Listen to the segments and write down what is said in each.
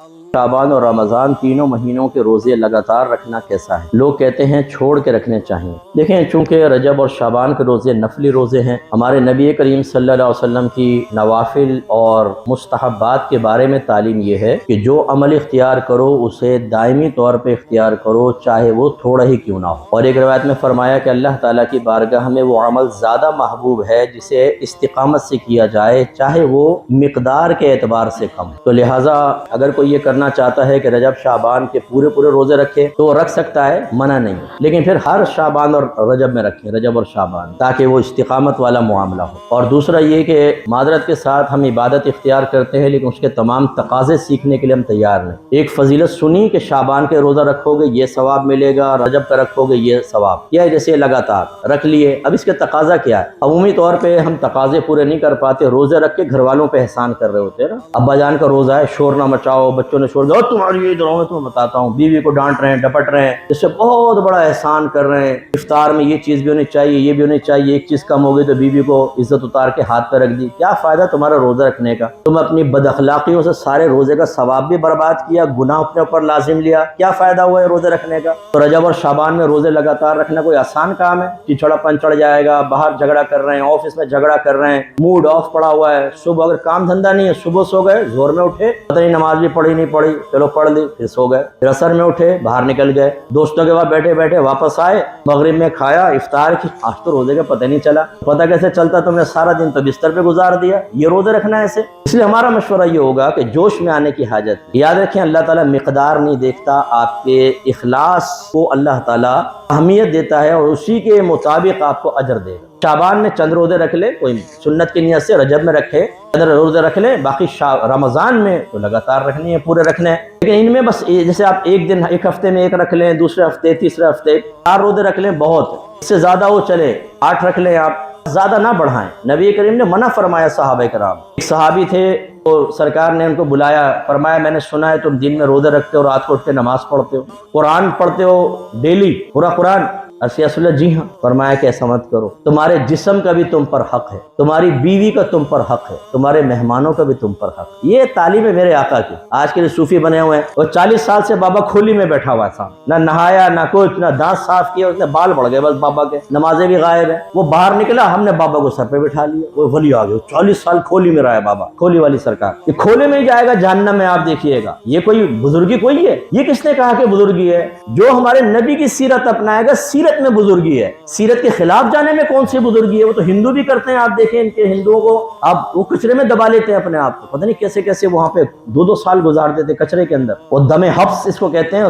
شعبان اور رمضان تینوں مہینوں کے روزے لگاتار رکھنا کیسا ہے؟ لوگ کہتے ہیں چھوڑ کے رکھنے چاہیے۔ دیکھیں، چونکہ رجب اور شعبان کے روزے نفلی روزے ہیں، ہمارے نبی کریم صلی اللہ علیہ وسلم کی نوافل اور مستحبات کے بارے میں تعلیم یہ ہے کہ جو عمل اختیار کرو اسے دائمی طور پہ اختیار کرو، چاہے وہ تھوڑا ہی کیوں نہ ہو۔ اور ایک روایت میں فرمایا کہ اللہ تعالیٰ کی بارگاہ میں وہ عمل زیادہ محبوب ہے جسے استقامت سے کیا جائے، چاہے وہ مقدار کے اعتبار سے کم۔ تو لہٰذا اگر کوئی یہ کرنا چاہتا ہے کہ رجب شعبان کے پورے روزے رکھے تو وہ رکھ سکتا ہے، منع نہیں، لیکن پھر ہر شعبان اور رجب میں رکھے، رجب اور شعبان، تاکہ وہ استقامت والا معاملہ ہو۔ اور دوسرا یہ کہ معذرت کے ساتھ ہم عبادت اختیار کرتے ہیں لیکن اس کے تمام تقاضے سیکھنے کے لیے ہم تیار نہیں۔ ایک فضیلت سنی کہ شعبان کے روزہ رکھو گے یہ ثواب ملے گا، رجب کا رکھو گے یہ ثواب، یا جیسے لگاتار رکھ لیے۔ اب اس کے تقاضا کیا ہے؟ عمومی طور پہ ہم تقاضے پورے نہیں کر پاتے، روزے رکھ کے گھر والوں پہ احسان کر رہے ہوتے ہیں نا، ابا جان کا روزہ ہے، شور نہ مچاؤ، بچوں نے شور دیا، تمہاری یہ ادھر، میں تمہیں بتاتا ہوں، بیوی کو ڈانٹ رہے ہیں، ڈپٹ رہے ہیں، اس سے بہت بڑا احسان کر رہے ہیں۔ افطار میں یہ چیز بھی ہونی چاہیے، یہ بھی ہونی چاہیے، ایک چیز کم ہو گئی تو بیوی کو عزت اتار کے ہاتھ پہ رکھ دی۔ کیا فائدہ تمہارا روزہ رکھنے کا؟ تم اپنی بد اخلاقیوں سے سارے روزے کا ثواب بھی برباد کیا، گناہ اپنے اوپر لازم لیا، کیا فائدہ ہوا ہے روزے رکھنے کا؟ تو رجب اور شعبان میں روزے لگاتار رکھنا کوئی آسان کام ہے؟ چڑچڑا پن چڑھ جائے گا، باہر جھگڑا کر رہے ہیں، آفس میں جھگڑا کر رہے ہیں، موڈ آف پڑا ہوا ہے، صبح اگر کام دھندا نہیں ہے، صبح سو گئے، زور میں اٹھے، پتہ نہیں نماز بھی پڑھی نہیں پڑھی، چلو پڑھ لی، پھر سو گئے، پھر عصر میں اٹھے، باہر نکل گئے، دوستوں کے بعد بیٹھے بیٹھے واپس آئے، مغرب میں کھایا، افطار کی، آج تو روزے کا پتہ نہیں چلا۔ پتہ کیسے چلتا؟ تم نے سارا دن تو بستر پہ گزار دیا۔ یہ روزے رکھنا ہے ایسے؟ اس لیے ہمارا مشورہ یہ ہوگا کہ جوش میں آنے کی حاجت، یاد رکھیں اللہ تعالیٰ مقدار نہیں دیکھتا، آپ کے اخلاص کو اللہ تعالیٰ اہمیت دیتا ہے اور اسی کے مطابق آپ کو اجر دے گا۔ شعبان میں چند روزے رکھ لے، کوئی سنت کی نیت سے، رجب میں رکھے چند روزے رکھ لیں، باقی رمضان میں تو لگاتار رکھنی ہے، پورے رکھنے ہیں۔ لیکن ان میں بس جیسے آپ ایک دن، ایک ہفتے میں ایک رکھ لیں، دوسرے ہفتے، تیسرے ہفتے 4 روزے رکھ لیں، بہت، اس سے زیادہ وہ چلے 8 رکھ لیں، آپ زیادہ نہ بڑھائیں۔ نبی کریم نے منع فرمایا صحابہ کرام۔ ایک صحابی تھے تو سرکار نے ان کو بلایا، فرمایا میں نے سنا ہے تم دن میں روزے رکھتے ہو، رات کو اٹھ کے نماز پڑھتے ہو، قرآن پڑھتے ہو ڈیلی، پورا قرآن؟ رسول اللہ جی ہاں۔ فرمایا کہ ایسا مت کرو، تمہارے جسم کا بھی تم پر حق ہے، تمہاری بیوی کا تم پر حق ہے، تمہارے مہمانوں کا بھی تم پر حق ہے۔ یہ تعلیم ہے میرے آقا کی۔ آج کے صوفی بنے ہوئے ہیں، وہ 40 سال سے بابا کھولی میں بیٹھا ہوا تھا، نہ نہایا نہ کچھ، نہ دانت صاف کیا، اس نے بال بڑھ گئے بس بابا کے، نمازیں بھی غائب ہیں۔ وہ باہر نکلا، ہم نے بابا کو سر پہ بٹھا لیا، وہ ولی آ گئے، 40 سال کھولی میں رہا ہے بابا، کھولی والی سرکار۔ یہ کھولے میں ہی جائے گا جہنم میں، آپ دیکھیے گا۔ یہ کوئی بزرگی کوئی ہے؟ یہ کس نے کہا کہ بزرگی ہے؟ جو ہمارے نبی کی سیرت اپنائے گا، سیرت میں بزرگی ہے۔ سیرت کے خلاف جانے میں کون سی بزرگی ہے؟ وہ تو ہندو بھی کرتے ہیں، آپ دیکھیں ان کے ہندوؤں کو آپ وہ کچرے میں دبا لیتے ہیں اپنے آپ کو، پتہ نہیں کیسے کیسے وہاں پہ 2 سال گزار دیتے کچرے کے اندر۔ وہ دم حبس اس کو کہتے ہیں،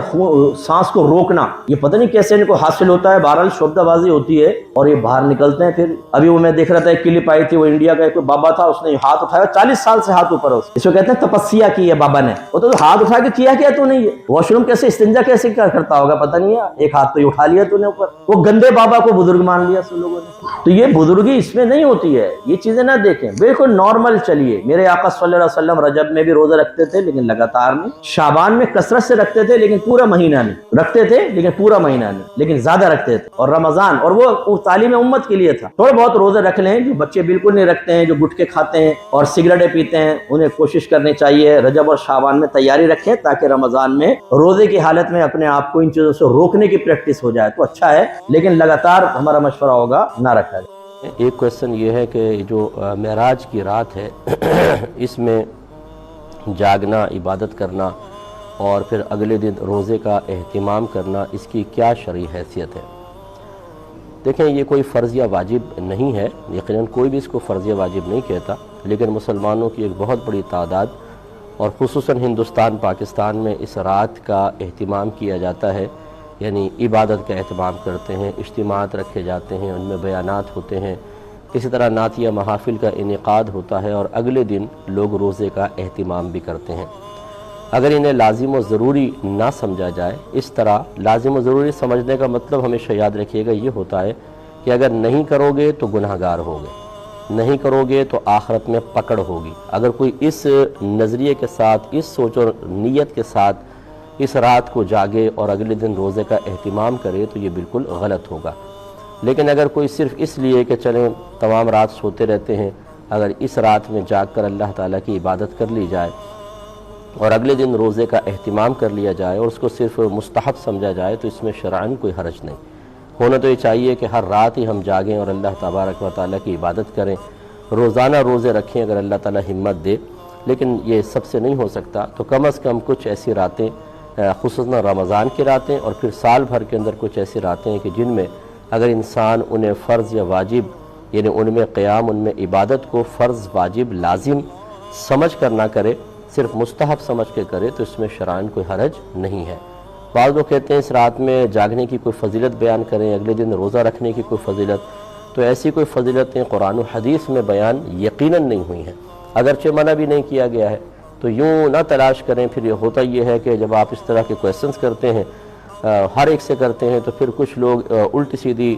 سانس کو روکنا، یہ پتہ نہیں کیسے ان کو حاصل ہوتا ہے۔ بہرحال شعبدہ بازی ہوتی ہے اور یہ باہر نکلتے ہیں۔ پھر ابھی وہ میں دیکھ رہا تھا، ایک کلپ آئی تھی، وہ انڈیا کا ایک بابا تھا، اس نے ہاتھ اٹھایا، 40 سال سے ہاتھ اوپر ہے، اس کو کہتے ہیں تپسیا کی ہے بابا نے۔ وہ تو ہاتھ اٹھا کے کیا تو نہیں، واش روم کیسے، استنجا کیسے کرتا ہوگا پتہ نہیں ہے، ایک ہاتھ تو اٹھا لیا تو نے اوپر۔ وہ گندے بابا کو بزرگ مان لیا سب لوگوں نے۔ تو یہ بزرگی اس میں نہیں ہوتی ہے، یہ چیزیں نہ دیکھیں، بالکل نارمل چلیے۔ میرے آقا صلی اللہ علیہ وسلم رجب میں بھی روزہ رکھتے تھے لیکن لگاتار نہیں، شعبان میں کثرت سے رکھتے تھے لیکن پورا مہینہ نہیں رکھتے تھے، لیکن پورا مہینہ نہیں، لیکن زیادہ رکھتے تھے۔ اور رمضان، اور وہ تعلیم امت کے لیے تھا، تھوڑے بہت روزے رکھ لیں۔ جو بچے بالکل نہیں رکھتے ہیں، جو گٹکے کھاتے ہیں اور سگریٹیں پیتے ہیں، انہیں کوشش کرنی چاہیے رجب اور شعبان میں تیاری رکھیں تاکہ رمضان میں روزے کی حالت میں اپنے آپ کو ان چیزوں سے روکنے کی پریکٹس ہو جائے تو اچھا ہے، لیکن لگاتار ہمارا مشورہ ہوگا نہ رکھا جائے۔ ایک کویسچن یہ ہے کہ جو معراج کی رات ہے اس میں جاگنا، عبادت کرنا اور پھر اگلے دن روزے کا اہتمام کرنا، اس کی کیا شرعی حیثیت ہے؟ دیکھیں، یہ کوئی فرض یا واجب نہیں ہے، یقیناً کوئی بھی اس کو فرض یا واجب نہیں کہتا، لیکن مسلمانوں کی ایک بہت بڑی تعداد اور خصوصاً ہندوستان پاکستان میں اس رات کا اہتمام کیا جاتا ہے، یعنی عبادت کا اہتمام کرتے ہیں، اجتماعات رکھے جاتے ہیں، ان میں بیانات ہوتے ہیں، اسی طرح نعتیہ محافل کا انعقاد ہوتا ہے اور اگلے دن لوگ روزے کا اہتمام بھی کرتے ہیں۔ اگر انہیں لازم و ضروری نہ سمجھا جائے، اس طرح لازم و ضروری سمجھنے کا مطلب ہمیشہ یاد رکھیے گا یہ ہوتا ہے کہ اگر نہیں کرو گے تو گناہ گار ہوگے، نہیں کرو گے تو آخرت میں پکڑ ہوگی۔ اگر کوئی اس نظریے کے ساتھ، اس سوچ اور نیت کے ساتھ اس رات کو جاگے اور اگلے دن روزے کا اہتمام کرے تو یہ بالکل غلط ہوگا۔ لیکن اگر کوئی صرف اس لیے کہ چلیں تمام رات سوتے رہتے ہیں، اگر اس رات میں جاگ کر اللہ تعالیٰ کی عبادت کر لی جائے اور اگلے دن روزے کا اہتمام کر لیا جائے اور اس کو صرف مستحب سمجھا جائے تو اس میں شرعاً کوئی حرج نہیں۔ ہونا تو یہ چاہیے کہ ہر رات ہی ہم جاگیں اور اللہ تبارک و تعالیٰ کی عبادت کریں، روزانہ روزے رکھیں اگر اللہ تعالیٰ ہمت دے، لیکن یہ سب سے نہیں ہو سکتا تو کم از کم کچھ ایسی راتیں، خصوصاً رمضان کی راتیں اور پھر سال بھر کے اندر کچھ ایسی راتیں ہیں کہ جن میں اگر انسان انہیں فرض یا واجب، یعنی ان میں قیام، ان میں عبادت کو فرض، واجب، لازم سمجھ کر نہ کرے، صرف مستحب سمجھ کے کرے تو اس میں شرعاً کوئی حرج نہیں ہے۔ بعض لوگ کہتے ہیں اس رات میں جاگنے کی کوئی فضیلت بیان کریں، اگلے دن روزہ رکھنے کی کوئی فضیلت، تو ایسی کوئی فضیلتیں قرآن و حدیث میں بیان یقیناً نہیں ہوئی ہیں، اگرچہ منع بھی نہیں کیا گیا ہے، تو یوں نہ تلاش کریں۔ پھر یہ ہوتا یہ ہے کہ جب آپ اس طرح کے کویسچنز کرتے ہیں، ہر ایک سے کرتے ہیں، تو پھر کچھ لوگ الٹی سیدھی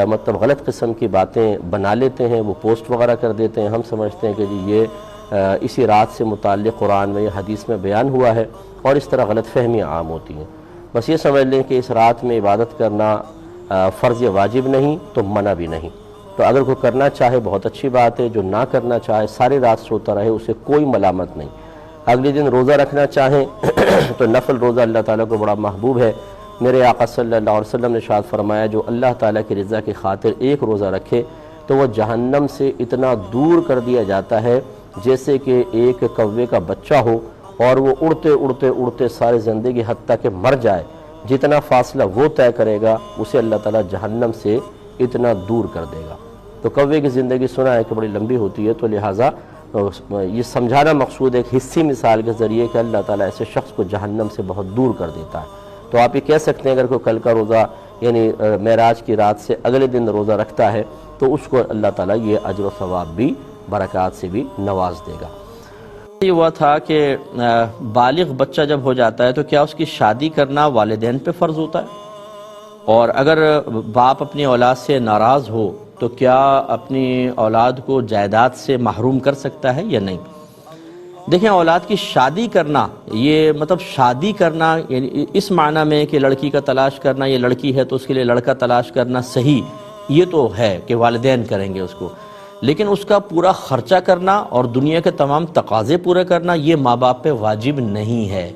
مطلب غلط قسم کی باتیں بنا لیتے ہیں، وہ پوسٹ وغیرہ کر دیتے ہیں، ہم سمجھتے ہیں کہ جی یہ اسی رات سے متعلق قرآن میں یا حدیث میں بیان ہوا ہے، اور اس طرح غلط فہمیاں عام ہوتی ہیں۔ بس یہ سمجھ لیں کہ اس رات میں عبادت کرنا فرض یا واجب نہیں تو منع بھی نہیں، تو اگر کوئی کرنا چاہے بہت اچھی بات ہے، جو نہ کرنا چاہے ساری رات سوتا رہے اسے کوئی ملامت نہیں۔ اگلے دن روزہ رکھنا چاہیں تو نفل روزہ اللہ تعالیٰ کو بڑا محبوب ہے۔ میرے آقا صلی اللہ علیہ وسلم نے ارشاد فرمایا جو اللہ تعالیٰ کی رضا کی خاطر ایک روزہ رکھے تو وہ جہنم سے اتنا دور کر دیا جاتا ہے جیسے کہ ایک کوے کا بچہ ہو اور وہ اڑتے اڑتے اڑتے ساری زندگی حتیٰ کہ مر جائے، جتنا فاصلہ وہ طے کرے گا اسے اللہ تعالیٰ جہنم سے اتنا دور کر دے گا۔ تو کوے کی زندگی سنا ہے کہ بڑی لمبی ہوتی ہے، تو لہٰذا یہ سمجھانا مقصود ہے ایک حصی مثال کے ذریعے کہ اللہ تعالیٰ ایسے شخص کو جہنم سے بہت دور کر دیتا ہے۔ تو آپ یہ کہہ سکتے ہیں اگر کوئی کل کا روزہ یعنی معراج کی رات سے اگلے دن روزہ رکھتا ہے تو اس کو اللہ تعالیٰ یہ اجر و ثواب بھی برکات سے بھی نواز دے گا۔ یہ ہوا تھا کہ بالغ بچہ جب ہو جاتا ہے تو کیا اس کی شادی کرنا والدین پہ فرض ہوتا ہے؟ اور اگر باپ اپنی اولاد سے ناراض ہو تو کیا اپنی اولاد کو جائیداد سے محروم کر سکتا ہے یا نہیں؟ دیکھیں، اولاد کی شادی کرنا، یہ مطلب شادی کرنا یعنی اس معنی میں کہ لڑکی کا تلاش کرنا، یہ لڑکی ہے تو اس کے لیے لڑکا تلاش کرنا صحیح، یہ تو ہے کہ والدین کریں گے اس کو، لیکن اس کا پورا خرچہ کرنا اور دنیا کے تمام تقاضے پورے کرنا یہ ماں باپ پہ واجب نہیں ہے۔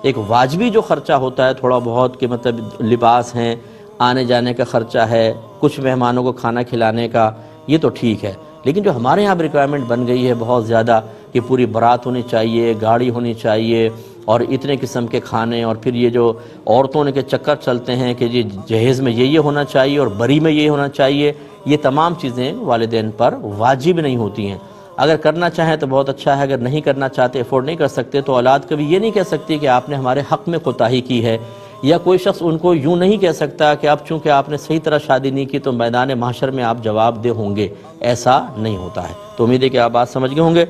ایک واجبی جو خرچہ ہوتا ہے تھوڑا بہت کہ مطلب لباس ہیں، آنے جانے کا خرچہ ہے، کچھ مہمانوں کو کھانا کھلانے کا، یہ تو ٹھیک ہے، لیکن جو ہمارے یہاں ریکوائرمنٹ بن گئی ہے بہت زیادہ کہ پوری بارات ہونی چاہیے، گاڑی ہونی چاہیے اور اتنے قسم کے کھانے، اور پھر یہ جو عورتوں کے چکر چلتے ہیں کہ جی جہیز میں یہ ہونا چاہیے اور بری میں یہ ہونا چاہیے، یہ تمام چیزیں والدین پر واجب نہیں ہوتی ہیں۔ اگر کرنا چاہیں تو بہت اچھا ہے، اگر نہیں کرنا چاہتے، افورڈ نہیں کر سکتے تو اولاد کبھی یہ نہیں کہہ سکتی کہ آپ نے ہمارے حق میں کوتاہی کی ہے، یا کوئی شخص ان کو یوں نہیں کہہ سکتا کہ اب چونکہ آپ نے صحیح طرح شادی نہیں کی تو میدان محشر میں آپ جواب دہ ہوں گے، ایسا نہیں ہوتا ہے۔ تو امید ہے کہ آپ بات سمجھ گئے ہوں گے۔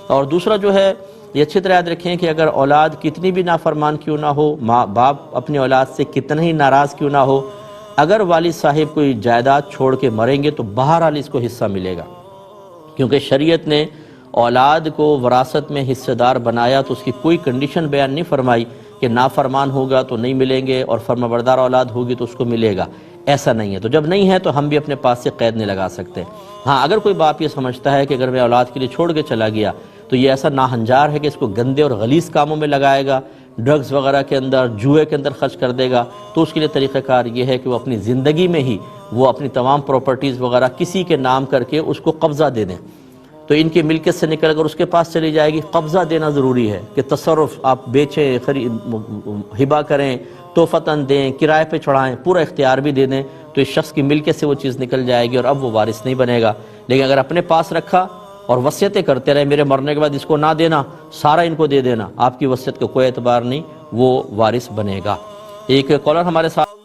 اور دوسرا جو ہے یہ اچھی طرح یاد رکھیں کہ اگر اولاد کتنی بھی نافرمان کیوں نہ ہو، ماں باپ اپنی اولاد سے کتنا ہی ناراض کیوں نہ ہو، اگر والد صاحب کوئی جائیداد چھوڑ کے مریں گے تو بہرحال اس کو حصہ ملے گا، کیونکہ شریعت نے اولاد کو وراثت میں حصہ دار بنایا تو اس کی کوئی کنڈیشن بیان نہیں فرمائی کہ نافرمان ہوگا تو نہیں ملیں گے اور فرمانبردار اولاد ہوگی تو اس کو ملے گا، ایسا نہیں ہے۔ تو جب نہیں ہے تو ہم بھی اپنے پاس سے قید نہیں لگا سکتے۔ ہاں، اگر کوئی باپ یہ سمجھتا ہے کہ اگر میں اولاد کے لیے چھوڑ کے چلا گیا تو یہ ایسا ناہنجار ہے کہ اس کو گندے اور غلیظ کاموں میں لگائے گا، ڈرگز وغیرہ کے اندر، جوئے کے اندر خرچ کر دے گا، تو اس کے لیے طریقہ کار یہ ہے کہ وہ اپنی زندگی میں ہی وہ اپنی تمام پراپرٹیز وغیرہ کسی کے نام کر کے اس کو قبضہ دے دیں۔ تو ان کی ملکیت سے نکل کر اس کے پاس چلی جائے گی، قبضہ دینا ضروری ہے کہ تصرف آپ بیچیں، ہبہ کریں، تحفتاً دیں، کرائے پہ چڑھائیں، پورا اختیار بھی دے دیں تو اس شخص کی ملکیت سے وہ چیز نکل جائے گی اور اب وہ وارث نہیں بنے گا۔ لیکن اگر اپنے پاس رکھا اور وصیتیں کرتے رہے میرے مرنے کے بعد اس کو نہ دینا، سارا ان کو دے دینا، آپ کی وصیت کا کوئی اعتبار نہیں، وہ وارث بنے گا۔ ایک کالر ہمارے ساتھ